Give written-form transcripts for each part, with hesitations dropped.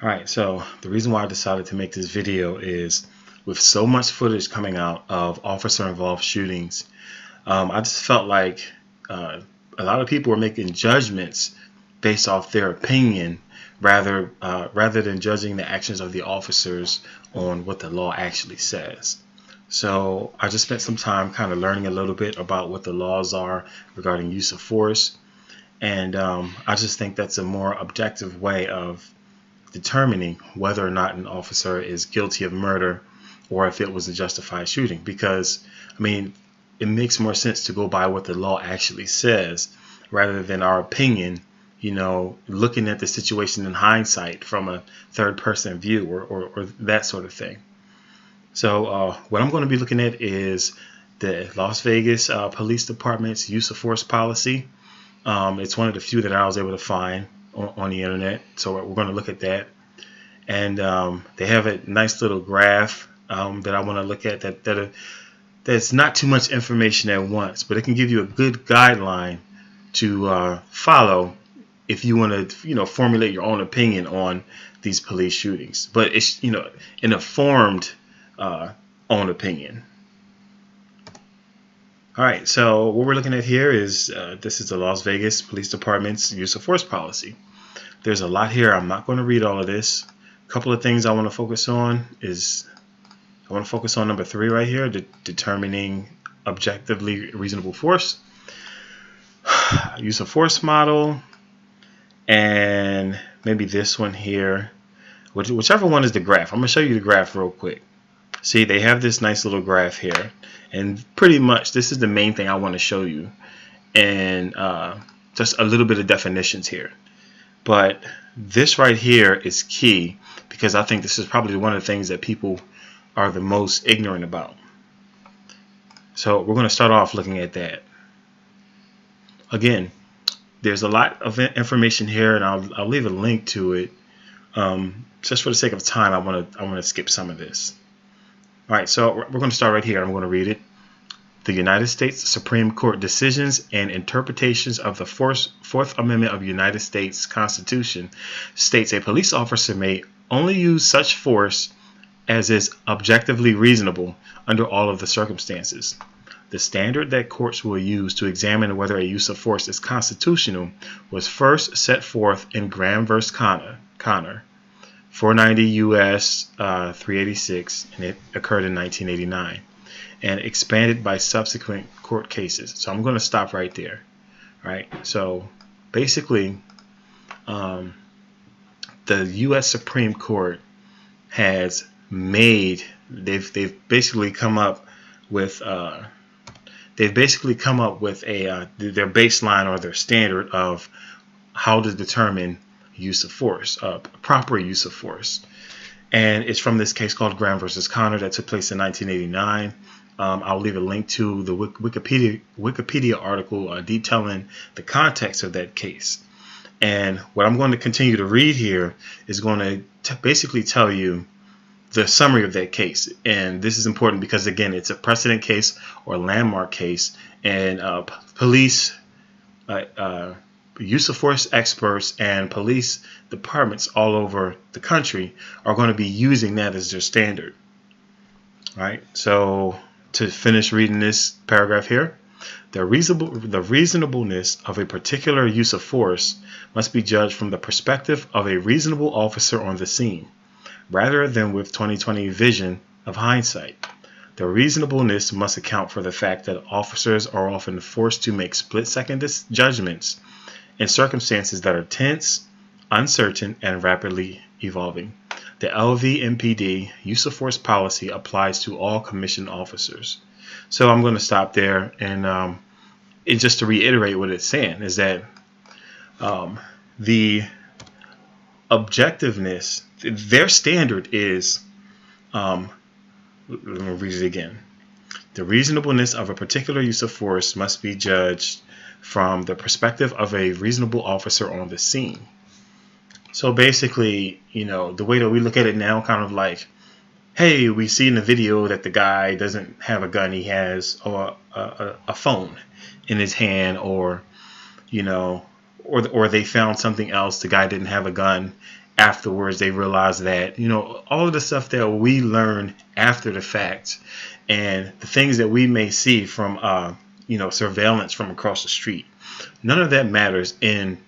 Alright, so the reason why I decided to make this video is with so much footage coming out of officer-involved shootings, I just felt like a lot of people were making judgments based off their opinion rather than judging the actions of the officers on what the law actually says. So I just spent some time kind of learning a little bit about what the laws are regarding use of force, and I just think that's a more objective way of determining whether or not an officer is guilty of murder or if it was a justified shooting. Because, I mean, it makes more sense to go by what the law actually says rather than our opinion, looking at the situation in hindsight from a third person view or that sort of thing. So what I'm going to be looking at is the Las Vegas Police Department's use of force policy. It's one of the few that I was able to find on the internet, so we're going to look at that. And they have a nice little graph that I want to look at that's not too much information at once, but it can give you a good guideline to follow if you want to formulate your own opinion on these police shootings. But it's an informed own opinion. All right, so what we're looking at here is this is the Las Vegas Police Department's use of force policy. There's a lot here. I'm not going to read all of this. A couple of things I want to focus on is I want to focus on number 3 right here, determining objectively reasonable force, use of force model, and maybe this one here, whichever one is the graph. I'm going to show you the graph real quick. See, they have this nice little graph here, and pretty much this is the main thing I want to show you, and just a little bit of definitions here. But this right here is key because I think this is probably one of the things that people are the most ignorant about. So we're going to start off looking at that. Again, there's a lot of information here, and I'll leave a link to it. Just for the sake of time, I want to skip some of this. All right, so we're going to start right here. I'm going to read it. The United States Supreme Court decisions and interpretations of the Fourth Amendment of the United States Constitution states a police officer may only use such force as is objectively reasonable under all of the circumstances. The standard that courts will use to examine whether a use of force is constitutional was first set forth in Graham v. Connor, 490 U.S. 386, and it occurred in 1989, and expanded by subsequent court cases. So I'm going to stop right there. All right. So basically, the U.S. Supreme Court has they've basically come up with a their baseline or their standard of how to determine use of force, proper use of force. And it's from this case called Graham versus Connor that took place in 1989. I'll leave a link to the Wikipedia article detailing the context of that case. And what I'm going to continue to read here is going to basically tell you the summary of that case. And this is important because, again, it's a precedent case or landmark case, and police use of force experts and police departments all over the country are going to be using that as their standard. All right, so to finish reading this paragraph here, the reasonableness of a particular use of force must be judged from the perspective of a reasonable officer on the scene, rather than with 20/20 vision of hindsight. The reasonableness must account for the fact that officers are often forced to make split-second judgments in circumstances that are tense, uncertain, and rapidly evolving. The LVMPD use of force policy applies to all commissioned officers. So I'm going to stop there, and just to reiterate what it's saying is that the objectiveness, their standard is, let me read it again. The reasonableness of a particular use of force must be judged from the perspective of a reasonable officer on the scene. So basically, the way that we look at it now, kind of like, hey, we see in the video that the guy doesn't have a gun, he has a phone in his hand, or they found something else, the guy didn't have a gun, afterwards they realized that, all of the stuff that we learn after the fact and the things that we may see from, surveillance from across the street, none of that matters in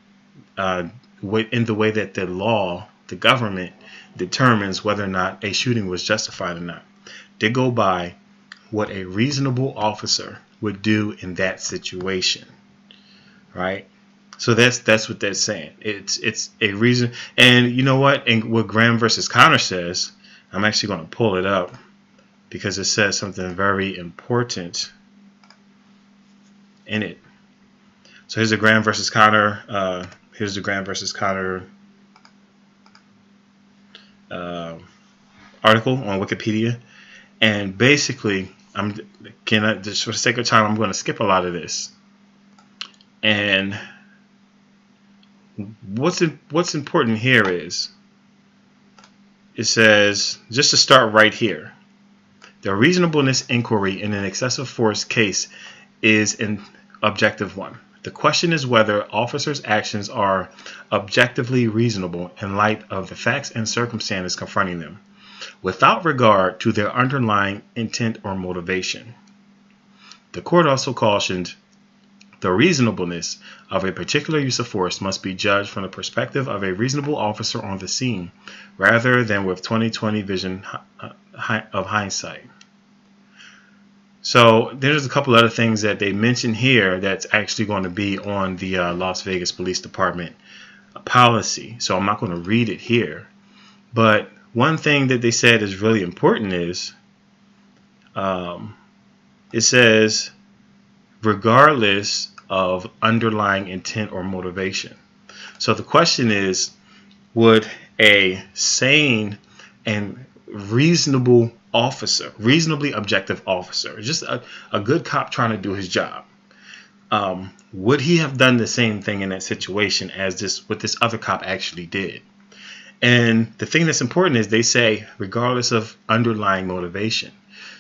the way that the government determines whether or not a shooting was justified or not. They go by what a reasonable officer would do in that situation, right? So that's what they're saying. It's a reason. And you know what? And what Graham versus Connor says, I'm actually going to pull it up because it says something very important in it. So here's the Graham versus Connor. Here's the Graham versus Connor article on Wikipedia. And basically, just for the sake of time, I'm going to skip a lot of this. And what's important here is, it says, just to start right here, the reasonableness inquiry in an excessive force case is an objective one. The question is whether officers' actions are objectively reasonable in light of the facts and circumstances confronting them, without regard to their underlying intent or motivation. The court also cautioned the reasonableness of a particular use of force must be judged from the perspective of a reasonable officer on the scene, rather than with 20/20 vision of hindsight. So there's a couple other things that they mention here that's actually going to be on the Las Vegas Police Department policy. So I'm not going to read it here. But one thing that they said is really important is, it says, regardless of underlying intent or motivation. So the question is, would a sane and reasonable officer, reasonably objective officer, just a good cop trying to do his job, would he have done the same thing in that situation as what this other cop actually did? And the thing that's important is they say regardless of underlying motivation.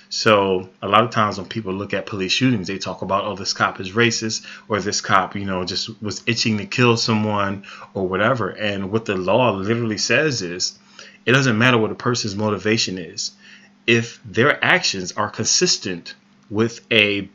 So a lot of times when people look at police shootings, they talk about, oh, this cop is racist, or this cop, just was itching to kill someone or whatever. And what the law literally says is, it doesn't matter what a person's motivation is. If their actions are consistent with a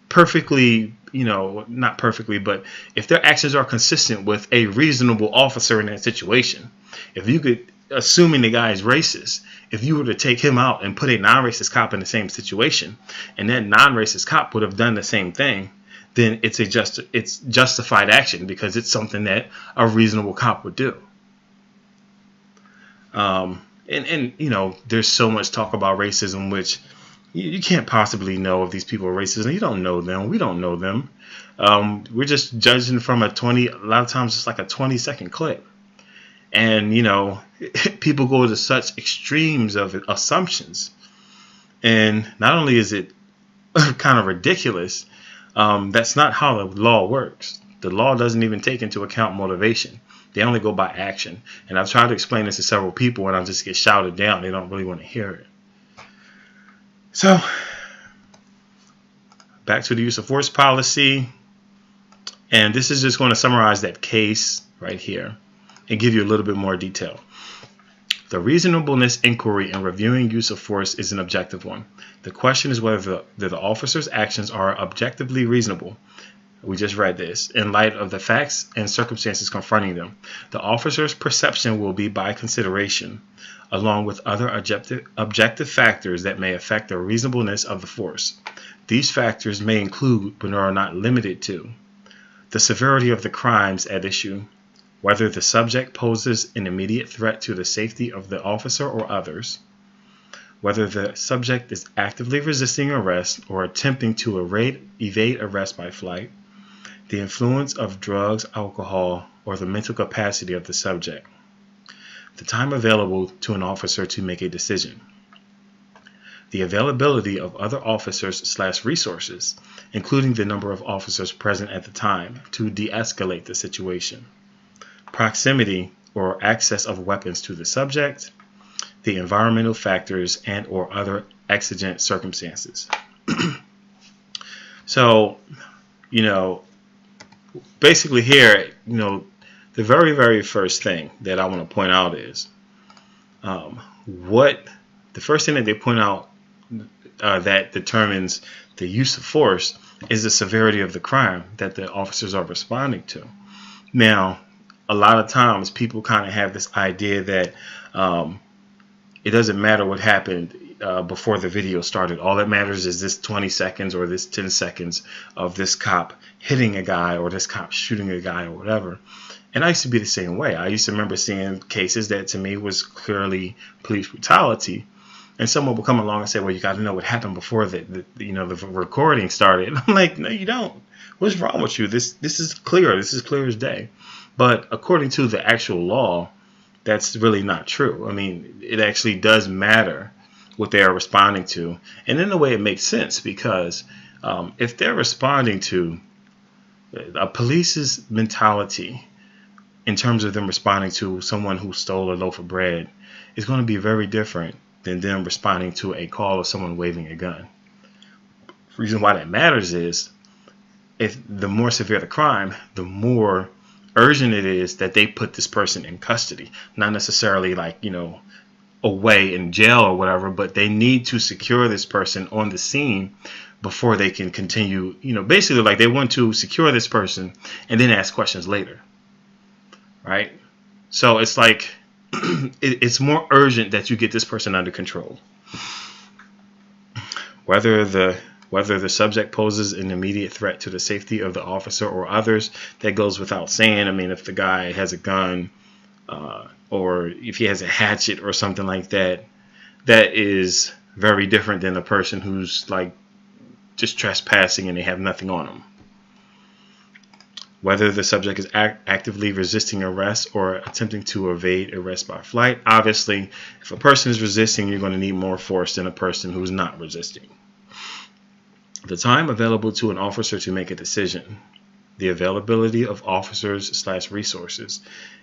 perfectly, not perfectly, but if their actions are consistent with a reasonable officer in that situation, if you could, assuming the guy is racist, if you were to take him out and put a non-racist cop in the same situation, and that non-racist cop would have done the same thing, then it's justified action because it's something that a reasonable cop would do. And there's so much talk about racism, which you can't possibly know if these people are racist. And you don't know them. We don't know them. We're just judging from a lot of times it's like a 20-second clip. And, people go to such extremes of assumptions. And not only is it kind of ridiculous, that's not how the law works. The law doesn't even take into account motivation. They only go by action. And I've tried to explain this to several people and I just get shouted down. They don't really want to hear it. So, back to the use of force policy. And this is just going to summarize that case right here and give you a little bit more detail. The reasonableness inquiry in reviewing use of force is an objective one. The question is whether the officer's actions are objectively reasonable. We just read this. In light of the facts and circumstances confronting them, the officer's perception will be by consideration, along with other objective factors that may affect the reasonableness of the force. These factors may include, but are not limited to, the severity of the crimes at issue, whether the subject poses an immediate threat to the safety of the officer or others, whether the subject is actively resisting arrest or attempting to evade arrest by flight, the influence of drugs, alcohol, or the mental capacity of the subject, the time available to an officer to make a decision, the availability of other officers/resources, including the number of officers present at the time, to de-escalate the situation, proximity or access of weapons to the subject, the environmental factors and or other exigent circumstances. So, basically here, the very, very first thing that I want to point out is what the first thing that they point out that determines the use of force is the severity of the crime that the officers are responding to. Now, a lot of times people kind of have this idea that it doesn't matter what happened before the video started. All that matters is this 20 seconds or this 10 seconds of this cop hitting a guy or this cop shooting a guy or whatever. And I used to be the same way. I used to remember seeing cases that to me was clearly police brutality. And someone would come along and say, well, you got to know what happened before the recording started. And I'm like, no, you don't. What's wrong with you? This is clear. This is clear as day. But according to the actual law, that's really not true. I mean, it actually does matter what they are responding to. And in a way, it makes sense because if they're responding to a police's mentality in terms of them responding to someone who stole a loaf of bread, is going to be very different than them responding to a call of someone waving a gun. The reason why that matters is if the more severe the crime, the more urgent it is that they put this person in custody. Not necessarily like, away in jail or whatever, but they need to secure this person on the scene before they can continue, basically like they want to secure this person and then ask questions later. Right? So it's like it's more urgent that you get this person under control. Whether the subject poses an immediate threat to the safety of the officer or others, that goes without saying. I mean, if the guy has a gun or if he has a hatchet or something like that, that is very different than a person who's like just trespassing and they have nothing on them. Whether the subject is actively resisting arrest or attempting to evade arrest by flight. Obviously, if a person is resisting, you're going to need more force than a person who's not resisting. The time available to an officer to make a decision. The availability of officers/resources,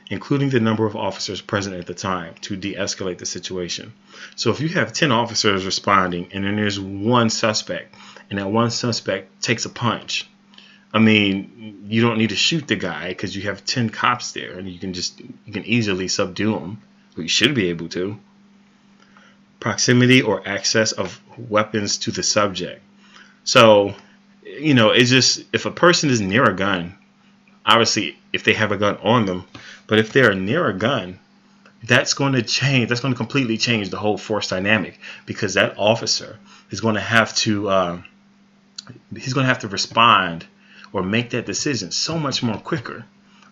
including the number of officers present at the time to de-escalate the situation. So if you have 10 officers responding and then there's one suspect and that one suspect takes a punch, I mean, you don't need to shoot the guy because you have 10 cops there and you can easily subdue them. Or you should be able to. Proximity or access of weapons to the subject. So, it's just if a person is near a gun, obviously if they have a gun on them, but if they're near a gun, that's going to change. That's going to completely change the whole force dynamic because that officer is going to have to respond or make that decision so much more quicker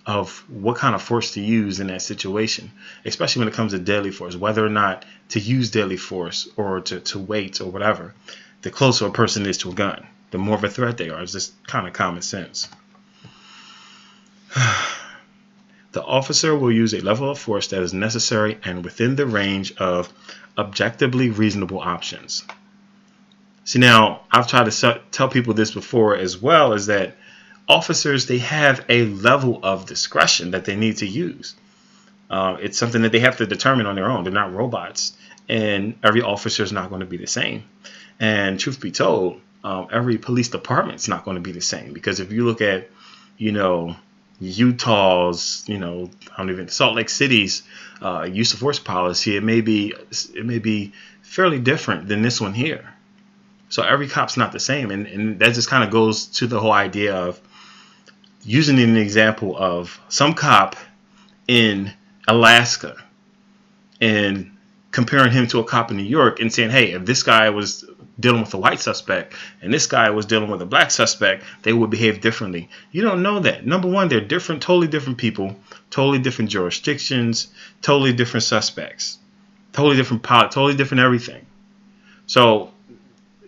of what kind of force to use in that situation, especially when it comes to deadly force, whether or not to use deadly force or to wait or whatever. The closer a person is to a gun, the more of a threat they are. It's just kind of common sense. The officer will use a level of force that is necessary and within the range of objectively reasonable options. See, now, I've tried to tell people this before as well, is that officers, they have a level of discretion that they need to use. It's something that they have to determine on their own. They're not robots, and every officer is not going to be the same. And truth be told, every police department is not going to be the same, because if you look at, Utah's, Salt Lake City's use of force policy, it may be fairly different than this one here. So every cop's not the same, and that just kind of goes to the whole idea of using an example of some cop in Alaska and comparing him to a cop in New York and saying, hey, if this guy was dealing with a white suspect and this guy was dealing with a black suspect, they would behave differently. You don't know that. Number one, they're different, totally different people, totally different jurisdictions, totally different suspects, totally different totally different everything. So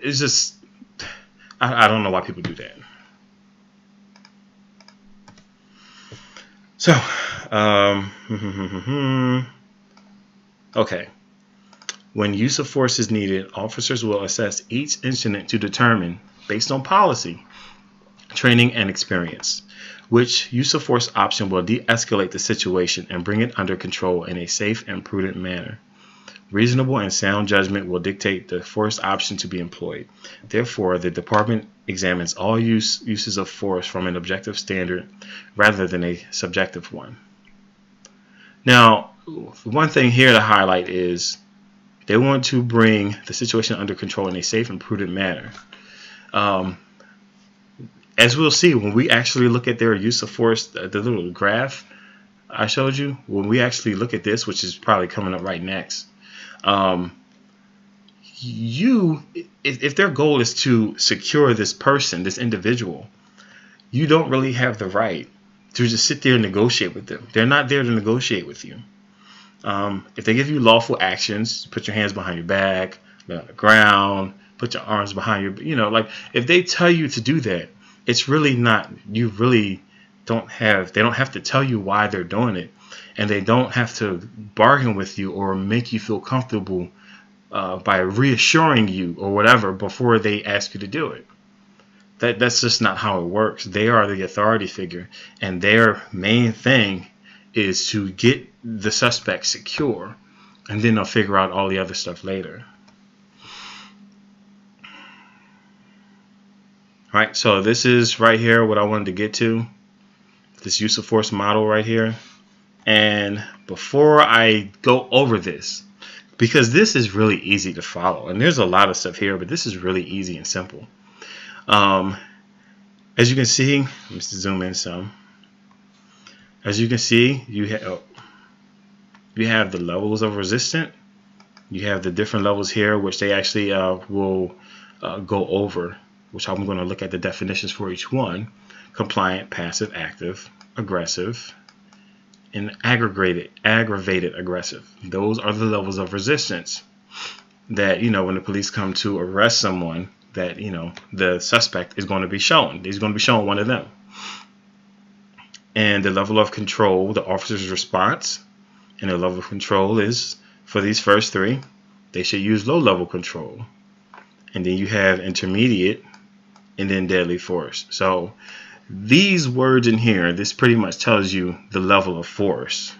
it's just, I don't know why people do that. So, okay. When use of force is needed, officers will assess each incident to determine, based on policy, training, and experience, which use of force option will de-escalate the situation and bring it under control in a safe and prudent manner. Reasonable and sound judgment will dictate the force option to be employed. Therefore, the department examines all uses of force from an objective standard rather than a subjective one. Now, one thing here to highlight is they want to bring the situation under control in a safe and prudent manner. Um, as we'll see when we actually look at their use of force, the little graph I showed you, when we actually look at this, which is probably coming up right next, um, if their goal is to secure this person, this individual, you don't really have the right to just sit there and negotiate with them. They're not there to negotiate with you. If they give you lawful actions, put your hands behind your back, lay on the ground, put your arms behind your, like if they tell you to do that, it's really not, you really they don't have to tell you why they're doing it. And they don't have to bargain with you or make you feel comfortable by reassuring you or whatever before they ask you to do it. That's just not how it works. They are the authority figure, and their main thing is to get the suspect secure, and then they'll figure out all the other stuff later. All right, so this is right here what I wanted to get to, this use of force model right here. And before I go over this, because this is really easy to follow, and there's a lot of stuff here, but this is really easy and simple. As you can see, let me zoom in some. As you can see, you have the levels of resistance. You have the different levels here, which they actually will go over, which I'm going to look at the definitions for each one: compliant, passive, active, aggressive, and aggravated aggressive. Those are the levels of resistance that, when the police come to arrest someone, that, the suspect is going to be shown. He's going to be shown one of them. And the level of control, the officer's response, and the level of control is, for these first three, they should use low level control. And then you have intermediate, and then deadly force. So these words in here, this pretty much tells you the level of force.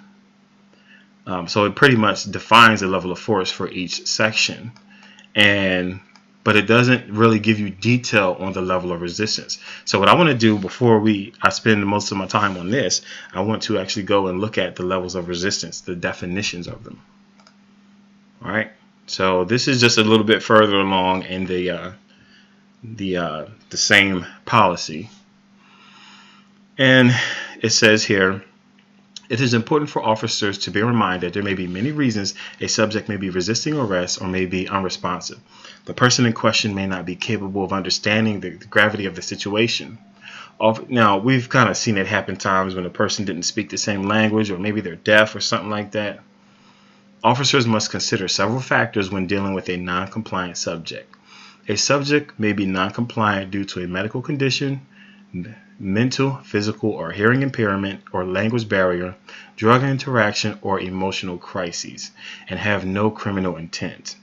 So it pretty much defines the level of force for each section. But it doesn't really give you detail on the level of resistance. So what I want to do before I spend most of my time on this, I want to actually go and look at the levels of resistance, the definitions of them. All right. So this is just a little bit further along in the same policy. And it says here, it is important for officers to bear in mind that there may be many reasons a subject may be resisting arrest or may be unresponsive. The person in question may not be capable of understanding the gravity of the situation. Now, we've kind of seen it happen times when a person didn't speak the same language, or maybe they're deaf or something like that. Officers must consider several factors when dealing with a non-compliant subject. A subject may be non-compliant due to a medical condition, mental, physical, or hearing impairment, or language barrier, drug interaction, or emotional crises, and have no criminal intent.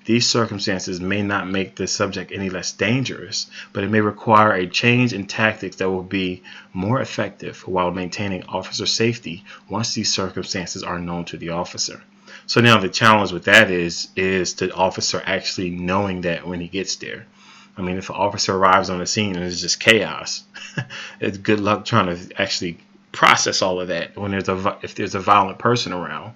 These circumstances may not make the subject any less dangerous, but it may require a change in tactics that will be more effective while maintaining officer safety once these circumstances are known to the officer. So now the challenge with that is the officer actually knowing that when he gets there. I mean, if an officer arrives on the scene and it's just chaos, it's good luck trying to actually process all of that when if there's a violent person around.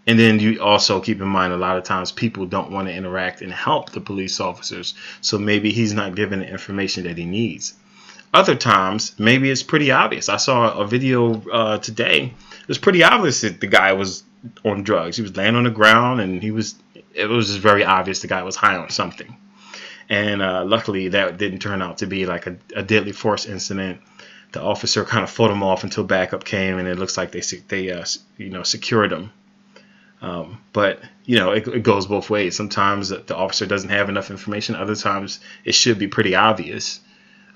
And then you also keep in mind, a lot of times people don't want to interact and help the police officers, so maybe he's not given the information that he needs. Other times, maybe it's pretty obvious. I saw a video today. It was pretty obvious that the guy was on drugs. He was laying on the ground, and it was just very obvious the guy was high on something. And luckily, that didn't turn out to be like a deadly force incident. The officer kind of fought him off until backup came, and it looks like they secured him. But it goes both ways. Sometimes the officer doesn't have enough information. Other times it should be pretty obvious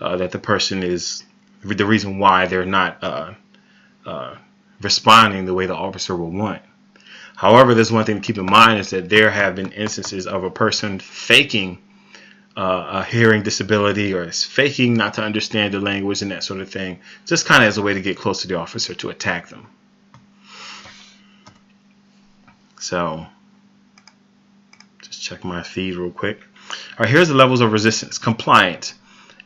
that the person is the reason why they're not responding the way the officer will want. However, there's one thing to keep in mind, is that there have been instances of a person faking a hearing disability, or faking not to understand the language and that sort of thing, just kind of as a way to get close to the officer to attack them. So just check my feed real quick. All right, here's the levels of resistance. Compliant.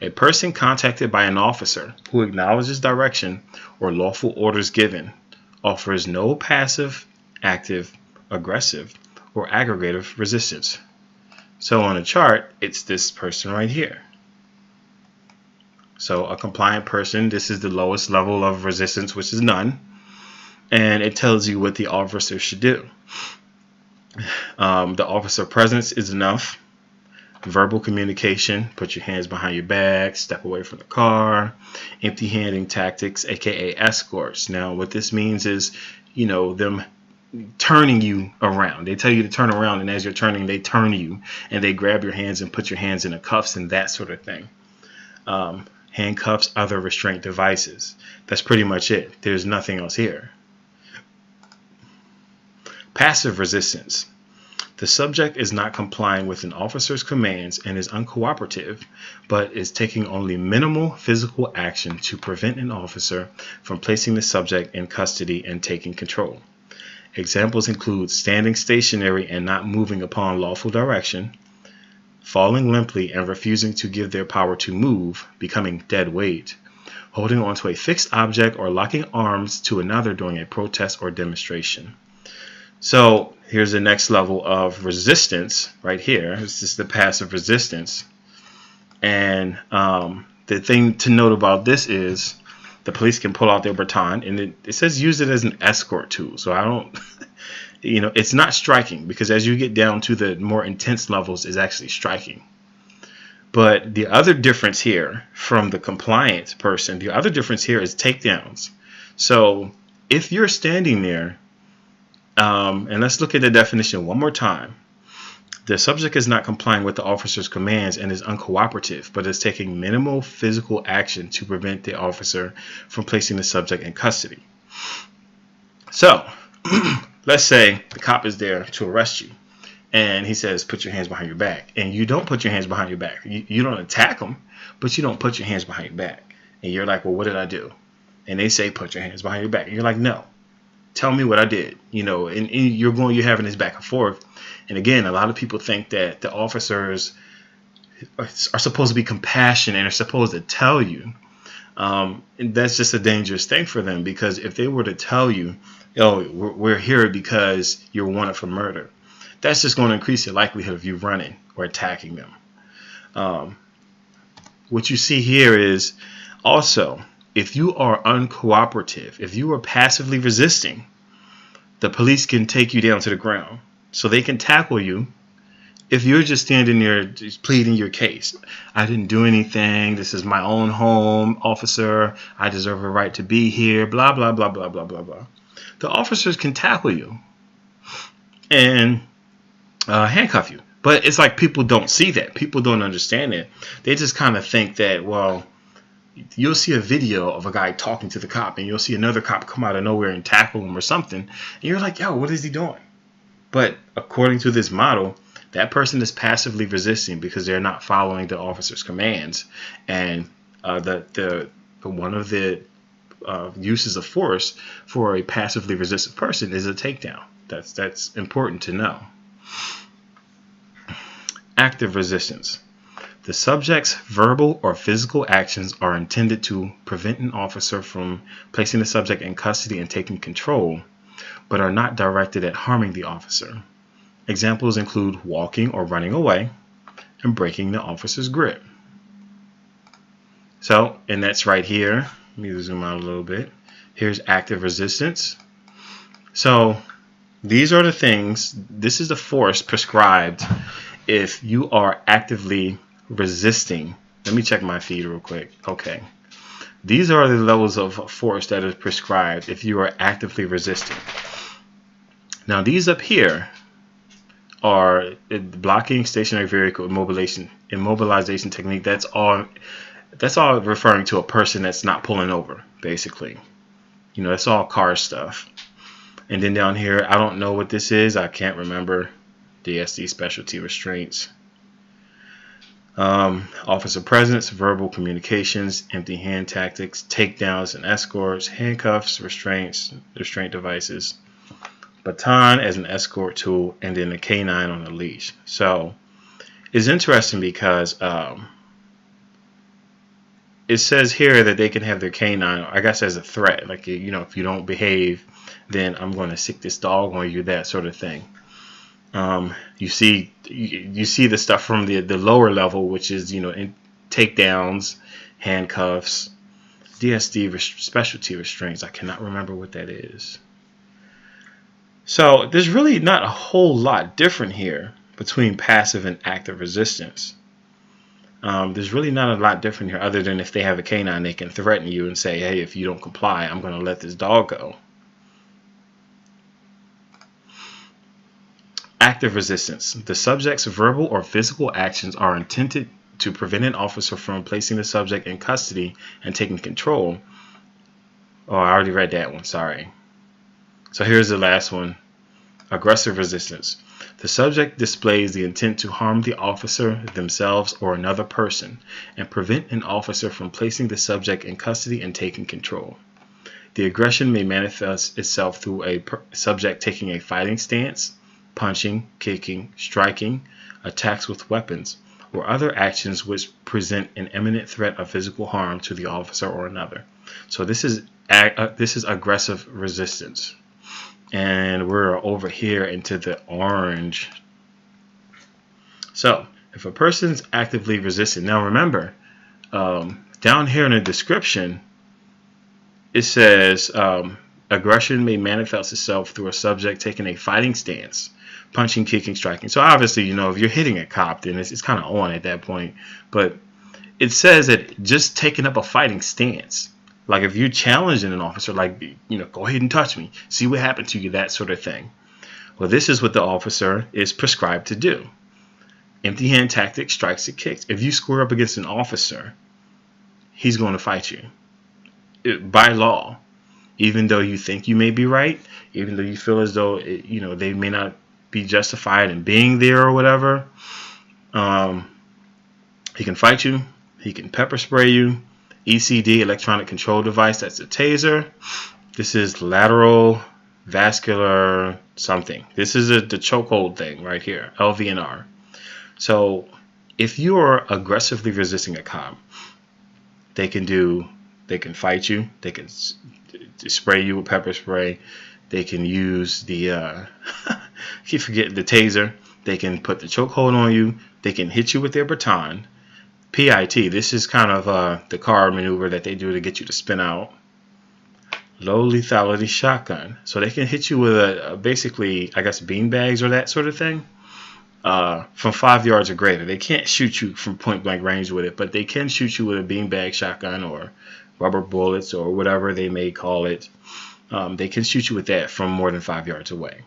A person contacted by an officer who acknowledges direction or lawful orders given offers no passive, active, aggressive, or aggregative resistance. So on a chart, it's this person right here. So a compliant person, this is the lowest level of resistance, which is none. And it tells you what the officer should do. The officer presence is enough. Verbal communication, put your hands behind your back, step away from the car. Empty-handing tactics, aka escorts. Now what this means is, them turning you around. They tell you to turn around, and as you're turning, they turn you and they grab your hands and put your hands in the cuffs and that sort of thing. Handcuffs, other restraint devices. That's pretty much it. There's nothing else here. Passive resistance. The subject is not complying with an officer's commands and is uncooperative, but is taking only minimal physical action to prevent an officer from placing the subject in custody and taking control. Examples include standing stationary and not moving upon lawful direction, falling limply and refusing to give their power to move, becoming dead weight, holding onto a fixed object or locking arms to another during a protest or demonstration. So here's the next level of resistance right here. This is the passive resistance. And the thing to note about this is the police can pull out their baton, and it says use it as an escort tool. So I don't, it's not striking, because as you get down to the more intense levels, it's actually striking. But the other difference here from the compliant person, the other difference here is takedowns. So if you're standing there, and let's look at the definition one more time. The subject is not complying with the officer's commands and is uncooperative, but is taking minimal physical action to prevent the officer from placing the subject in custody. So, let's say the cop is there to arrest you, and he says, put your hands behind your back. And you don't put your hands behind your back. You don't attack him, but you don't put your hands behind your back. And you're like, well, what did I do? And they say, put your hands behind your back. And you're like, no. Tell me what I did, and you're having this back and forth. And again, a lot of people think that the officers are supposed to be compassionate and are supposed to tell you. And that's just a dangerous thing for them, because if they were to tell you, oh, we're here because you're wanted for murder, that's just going to increase the likelihood of you running or attacking them. What you see here is also, if you are uncooperative, if you are passively resisting, the police can take you down to the ground. So they can tackle you if you're just standing there just pleading your case. I didn't do anything. This is my own home, officer. I deserve a right to be here. Blah, blah, blah, blah, blah, blah, blah. The officers can tackle you and handcuff you. But it's like people don't see that. People don't understand it. They just kind of think that, well, you'll see a video of a guy talking to the cop, and you'll see another cop come out of nowhere and tackle him or something. And you're like, yo, what is he doing? But according to this model, that person is passively resisting because they're not following the officer's commands. And one of the uses of force for a passively resistant person is a takedown. That's important to know. Active resistance. The subject's verbal or physical actions are intended to prevent an officer from placing the subject in custody and taking control, but are not directed at harming the officer. Examples include walking or running away and breaking the officer's grip. So, and that's right here. Let me zoom out a little bit. Here's active resistance. So, these are the things, this is the force prescribed if you are actively resisting. Let me check my feed real quick. Okay. These are the levels of force that is prescribed if you are actively resisting. Now, these up here are blocking, stationary vehicle, immobilization technique. That's all referring to a person that's not pulling over, basically. That's all car stuff. And then down here, I don't know what this is. I can't remember. DSD specialty restraints. Officer presence, verbal communications, empty hand tactics, takedowns and escorts, handcuffs, restraints, restraint devices, baton as an escort tool, and then a canine on a leash. So it's interesting because it says here that they can have their canine, I guess, as a threat. Like, you know, if you don't behave, then I'm going to sick this dog on you, that sort of thing. You see the stuff from the lower level, which is, you know, in takedowns, handcuffs, DSD specialty restraints. I cannot remember what that is. So there's really not a whole lot different here between passive and active resistance. There's really not a lot different here, other than if they have a canine, they can threaten you and say, hey, if you don't comply, I'm going to let this dog go. Active resistance. The subject's verbal or physical actions are intended to prevent an officer from placing the subject in custody and taking control. Oh, I already read that one, sorry. So here's the last one. Aggressive resistance. The subject displays the intent to harm the officer, themselves, or another person, and prevent an officer from placing the subject in custody and taking control. The aggression may manifest itself through a subject taking a fighting stance, punching, kicking, striking, attacks with weapons, or other actions which present an imminent threat of physical harm to the officer or another. So this is aggressive resistance. And we're over here into the orange. So if a person's actively resisting, now remember, down here in the description, it says aggression may manifest itself through a subject taking a fighting stance, punching, kicking, striking. So obviously, you know, if you're hitting a cop, then it's kind of on at that point. But it says that just taking up a fighting stance, like if you're challenging an officer, like, you know, go ahead and touch me, see what happened to you, that sort of thing. Well, this is what the officer is prescribed to do. Empty hand tactic, strikes and kicks. If you square up against an officer, he's going to fight you. By law. Even though you think you may be right, even though you feel as though, you know, they may not be justified in being there or whatever, he can fight you. He can pepper spray you. ECD, electronic control device, that's a taser. This is lateral vascular something. This is the chokehold thing right here, LVNR. So if you are aggressively resisting a cop, they can fight you, they can spray you with pepper spray, they can use the I keep forgetting the taser, they can put the chokehold on you, they can hit you with their baton. PIT, this is kind of the car maneuver that they do to get you to spin out. Low lethality shotgun. So they can hit you with a basically, I guess, bean bags or that sort of thing from 5 yards or greater. They can't shoot you from point blank range with it, but they can shoot you with a bean bag shotgun or rubber bullets or whatever they may call it. They can shoot you with that from more than 5 yards away.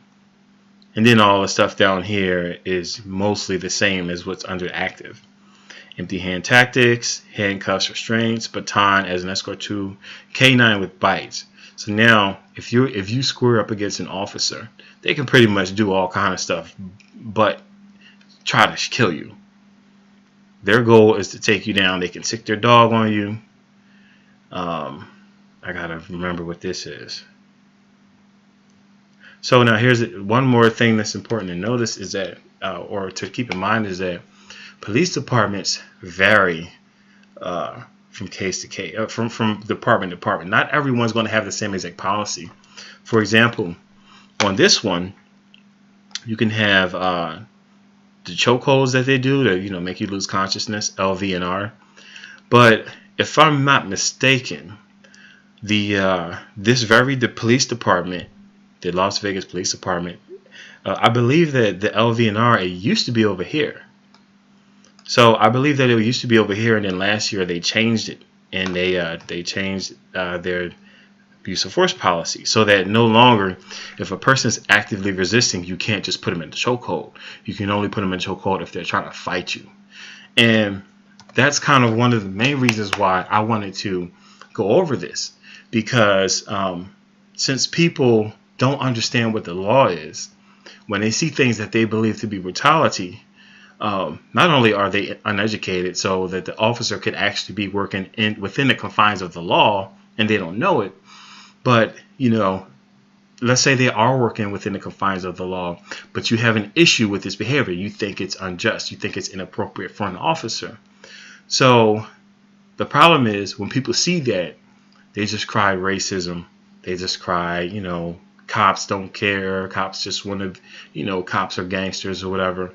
And then all the stuff down here is mostly the same as what's under active. Empty hand tactics, handcuffs, restraints, baton as an escort tool, canine with bites. So now, if you square up against an officer, they can pretty much do all kind of stuff, but try to kill you. Their goal is to take you down. They can sick their dog on you. I gotta remember what this is. So now here's one more thing that's important to notice is that, or to keep in mind, is that police departments vary from case to case, from department to department. Not everyone's going to have the same exact policy. For example, on this one, you can have the chokeholds that they do to, you know, make you lose consciousness, LVNR. But if I'm not mistaken, the police department, the Las Vegas Police Department, I believe that the LVNR, it used to be over here. So I believe that it used to be over here, and then last year they changed it, and they changed their use of force policy so that no longer, if a person is actively resisting, you can't just put them in the chokehold. You can only put them in chokehold if they're trying to fight you. And that's kind of one of the main reasons why I wanted to go over this, because since people don't understand what the law is, when they see things that they believe to be brutality, not only are they uneducated, so that the officer could actually be working within the confines of the law and they don't know it, but, you know, let's say they are working within the confines of the law, but you have an issue with this behavior. You think it's unjust. You think it's inappropriate for an officer. So The problem is when people see that, they just cry racism. They just cry, cops don't care. Cops just want to, cops are gangsters or whatever.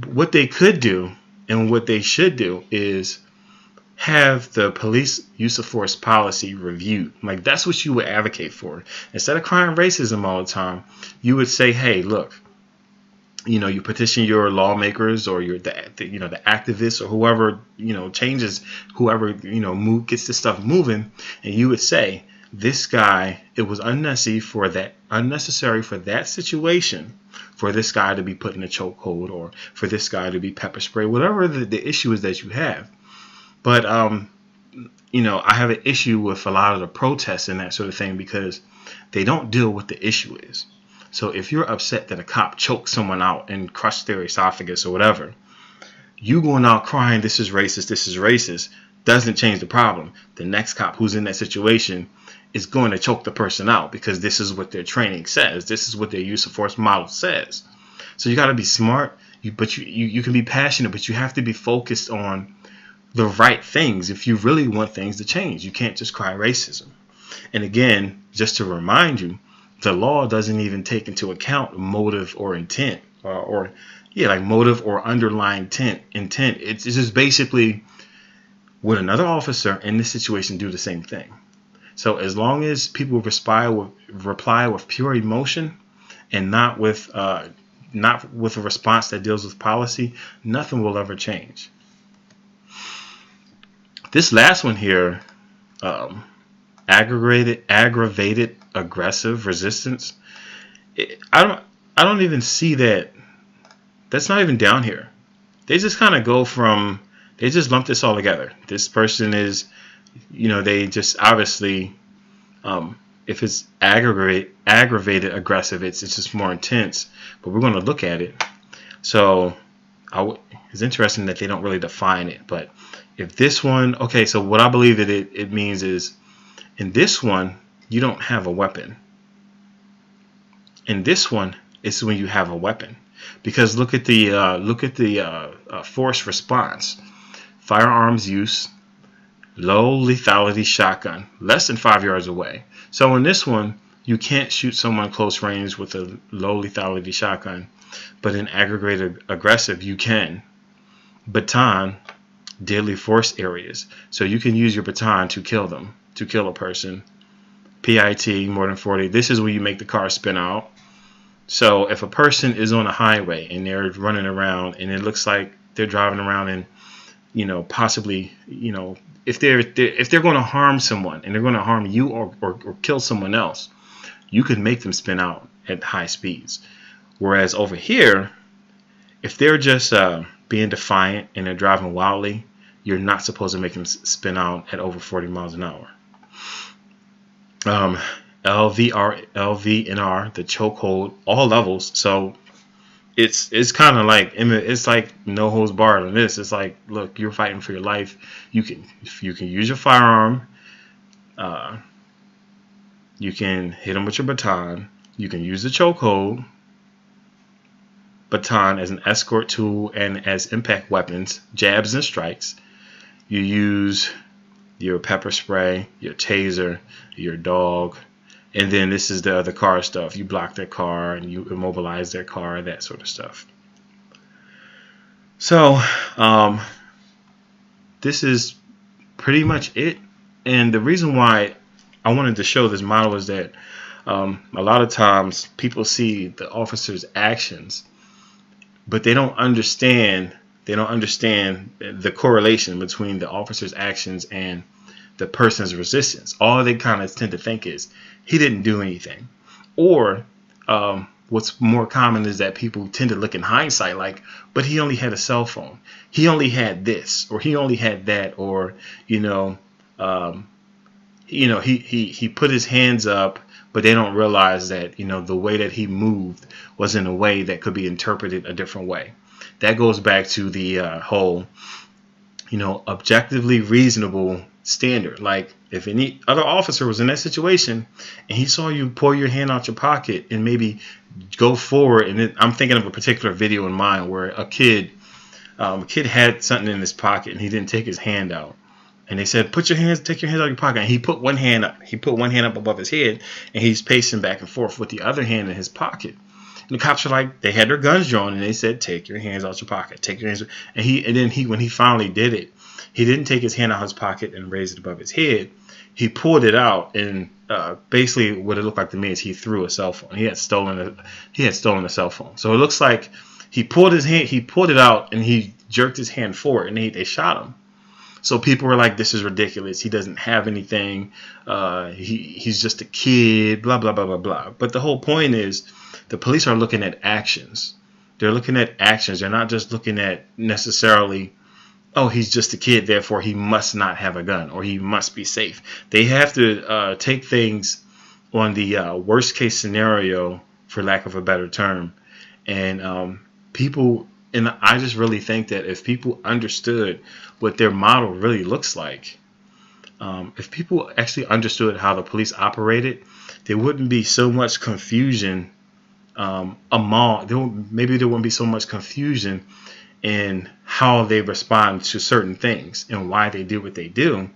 What they could do and what they should do is have the police use of force policy reviewed. Like, that's what you would advocate for. Instead of crying racism all the time, you would say, hey, look, you petition your lawmakers or the activists or whoever, changes, whoever, gets this stuff moving. And you would say, this guy, it was unnecessary for that situation, for this guy to be put in a chokehold or for this guy to be pepper spray, whatever the issue is that you have. But, I have an issue with a lot of the protests and that sort of thing because they don't deal with the issue is. So if you're upset that a cop choked someone out and crushed their esophagus or whatever, you going out crying, this is racist, doesn't change the problem. The next cop who's in that situation is going to choke the person out because this is what their training says. This is what their use of force model says. So you got to be smart, but you can be passionate, but you have to be focused on the right things if you really want things to change. You can't just cry racism. And again, just to remind you, the law doesn't even take into account motive or intent like motive or underlying intent. It's just basically would another officer in this situation do the same thing. So as long as people reply with pure emotion and not with a response that deals with policy, nothing will ever change. This last one here, aggravated aggressive resistance. I don't even see that. That's not even down here. They just kind of they just lump this all together. This person is, they just obviously, if it's aggravated aggressive, it's just more intense. But we're going to look at it. So it's interesting that they don't really define it. But if this one, okay, so what I believe that it means is, in this one, you don't have a weapon. In this one, it's when you have a weapon. Because look at the force response. Firearms use, low lethality shotgun, less than 5 yards away. So in this one, you can't shoot someone close range with a low lethality shotgun. But in aggravated aggressive, you can. Baton, deadly force areas. So you can use your baton to kill them, to kill a person. PIT, more than 40. This is where you make the car spin out. So if a person is on a highway and they're running around and it looks like they're driving around and, possibly, if they're going to harm someone and they're going to harm you or kill someone else, you could make them spin out at high speeds. Whereas over here, if they're just being defiant and they're driving wildly, you're not supposed to make them spin out at over 40 miles an hour. LVNR, the chokehold, all levels. So it's kind of like, it's like no holds barred on this. It's like, look, you're fighting for your life. You can use your firearm. You can hit them with your baton. You can use the chokehold, baton as an escort tool and as impact weapons, jabs and strikes. You use your pepper spray, your taser, your dog, and then this is the other car stuff. You block their car and you immobilize their car, that sort of stuff. So this is pretty much it. And the reason why I wanted to show this model is that a lot of times people see the officer's actions, but they don't understand the correlation between the officer's actions and the person's resistance. All they kind of tend to think is he didn't do anything. Or what's more common is that people tend to look in hindsight like, but he only had a cell phone. He only had this, or he only had that, or he put his hands up, but they don't realize that the way that he moved was in a way that could be interpreted a different way. That goes back to the whole objectively reasonable standard. Like if any other officer was in that situation and he saw you pull your hand out your pocket and maybe go forward, and I'm thinking of a particular video in mind where a kid had something in his pocket and he didn't take his hand out, And they said, take your hands out of your pocket. And he put one hand up. He put one hand up above his head, and he's pacing back and forth with the other hand in his pocket. And the cops are like, they had their guns drawn, and they said, take your hands out your pocket. Take your hands. And then when he finally did it, he didn't take his hand out of his pocket and raise it above his head. He pulled it out, and basically what it looked like to me is he threw a cell phone. He had stolen a cell phone. So it looks like he pulled it out, and he jerked his hand forward, and they shot him. So people were like, this is ridiculous. He doesn't have anything. He's just a kid, blah, blah, blah, blah, blah. But the whole point is the police are looking at actions. They're looking at actions. They're not just looking at necessarily, oh, he's just a kid, therefore he must not have a gun or he must be safe. They have to take things on the worst case scenario, for lack of a better term. And I just really think that if people understood what their model really looks like, if people actually understood how the police operated, there wouldn't be so much confusion maybe there wouldn't be so much confusion in how they respond to certain things and why they do what they do.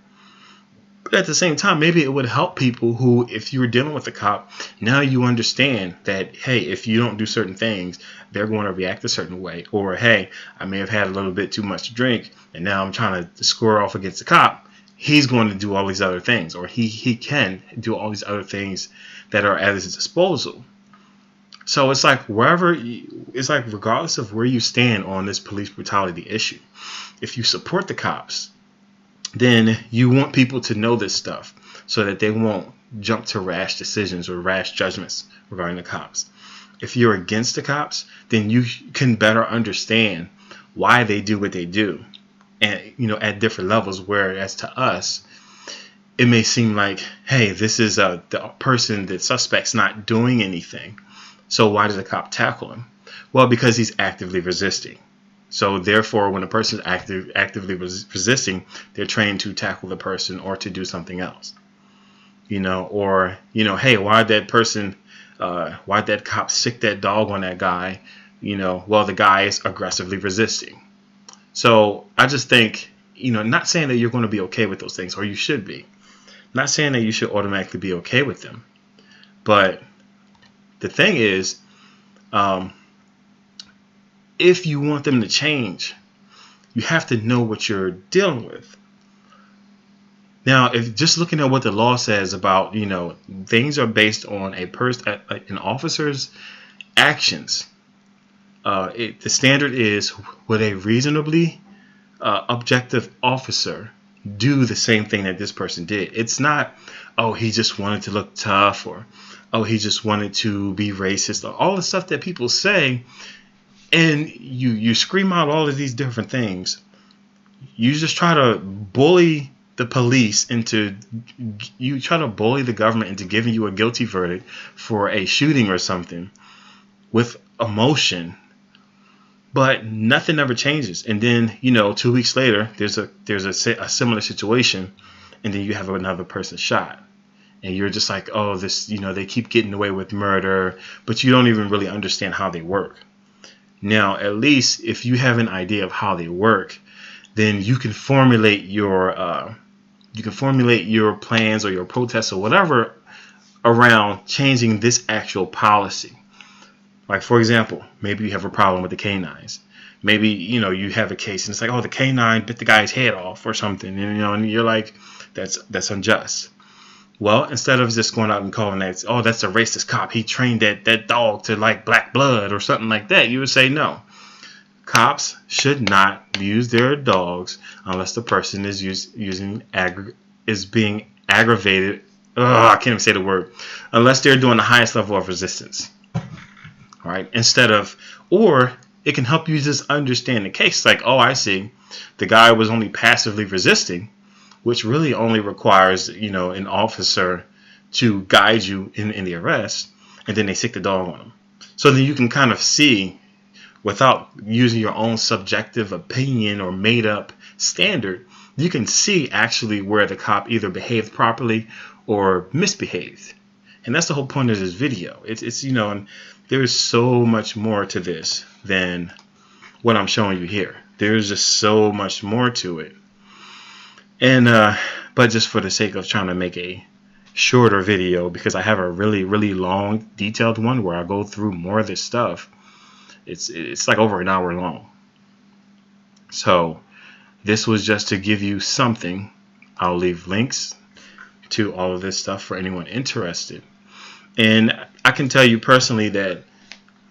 But at the same time, maybe it would help people who, if you were dealing with a cop, now you understand that, hey, if you don't do certain things, they're going to react a certain way. Or, hey, I may have had a little bit too much to drink, and now I'm trying to score off against the cop. He's going to do all these other things, or he can do all these other things that are at his disposal. So it's like regardless of where you stand on this police brutality issue, if you support the cops, then you want people to know this stuff so that they won't jump to rash decisions or rash judgments regarding the cops. If you're against the cops, then you can better understand why they do what they do, and at different levels. Whereas to us, it may seem like, hey, this is the suspect's not doing anything, so why does the cop tackle him? Well, because he's actively resisting. So therefore, when a person is actively resisting, they're trained to tackle the person or to do something else. Hey, why'd that cop sick that dog on that guy? Well, the guy is aggressively resisting. So I just think, not saying that you're going to be okay with those things, or you should be. Not saying that you should automatically be okay with them. But the thing is, if you want them to change, you have to know what you're dealing with. Now, if just looking at what the law says about, things are based on an officer's actions. The standard is, would a reasonably objective officer do the same thing that this person did? It's not, oh, he just wanted to look tough, or oh, he just wanted to be racist, or all the stuff that people say. And you scream out all of these different things. You just try to bully the police you try to bully the government into giving you a guilty verdict for a shooting or something with emotion, but nothing ever changes. And then 2 weeks later, there's a similar situation, and then you have another person shot, and you're just like, oh, this, they keep getting away with murder, but you don't even really understand how they work. Now, at least if you have an idea of how they work, then you can formulate your plans or your protests or whatever around changing this actual policy. Like, for example, maybe you have a problem with the canines. Maybe, you have a case and it's like, oh, the canine bit the guy's head off or something. And, and you're like, that's unjust. Well, instead of just going out and calling that, oh, that's a racist cop, he trained that dog to like black blood or something like that, you would say no. Cops should not use their dogs unless the person is being aggravated. I can't even say the word. Unless they're doing the highest level of resistance. All right. Or it can help you just understand the case. Like, oh, I see. The guy was only passively resisting, which really only requires, an officer to guide you in the arrest, and then they sick the dog on him. So then you can kind of see, without using your own subjective opinion or made up standard, you can see actually where the cop either behaved properly or misbehaved. And that's the whole point of this video. It's and there's so much more to this than what I'm showing you here. There's just so much more to it. And but just for the sake of trying to make a shorter video, because I have a really long detailed one where I go through more of this stuff, it's like over an hour long. So this was just to give you something. I'll leave links to all of this stuff for anyone interested. And I can tell you personally that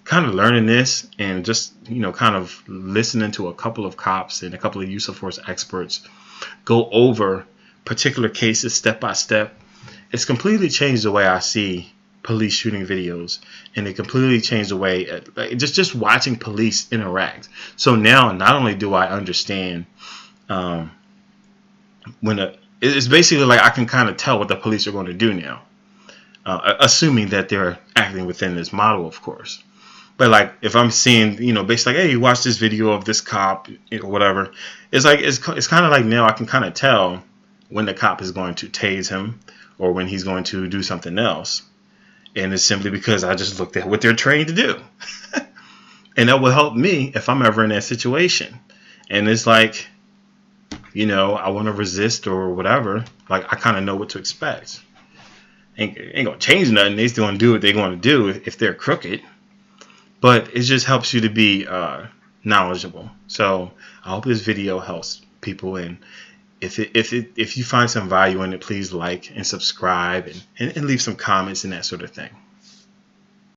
kind of learning this and just, kind of listening to a couple of cops and a couple of use of force experts go over particular cases step by step, it's completely changed the way I see police shooting videos, and it completely changed the way just watching police interact. So now not only do I understand it's basically like I can kind of tell what the police are going to do now, assuming that they're acting within this model, of course. But like if I'm seeing, basically like, hey, you watch this video of this cop or whatever, it's like it's kind of like now I can kind of tell when the cop is going to tase him or when he's going to do something else. And it's simply because I just looked at what they're trained to do. And that will help me if I'm ever in that situation. And it's like, I want to resist or whatever. Like I kind of know what to expect. Ain't gonna change nothing. They're still gonna do what they're gonna do if they're crooked. But it just helps you to be knowledgeable. So I hope this video helps people. And if you find some value in it, please like and subscribe and leave some comments and that sort of thing.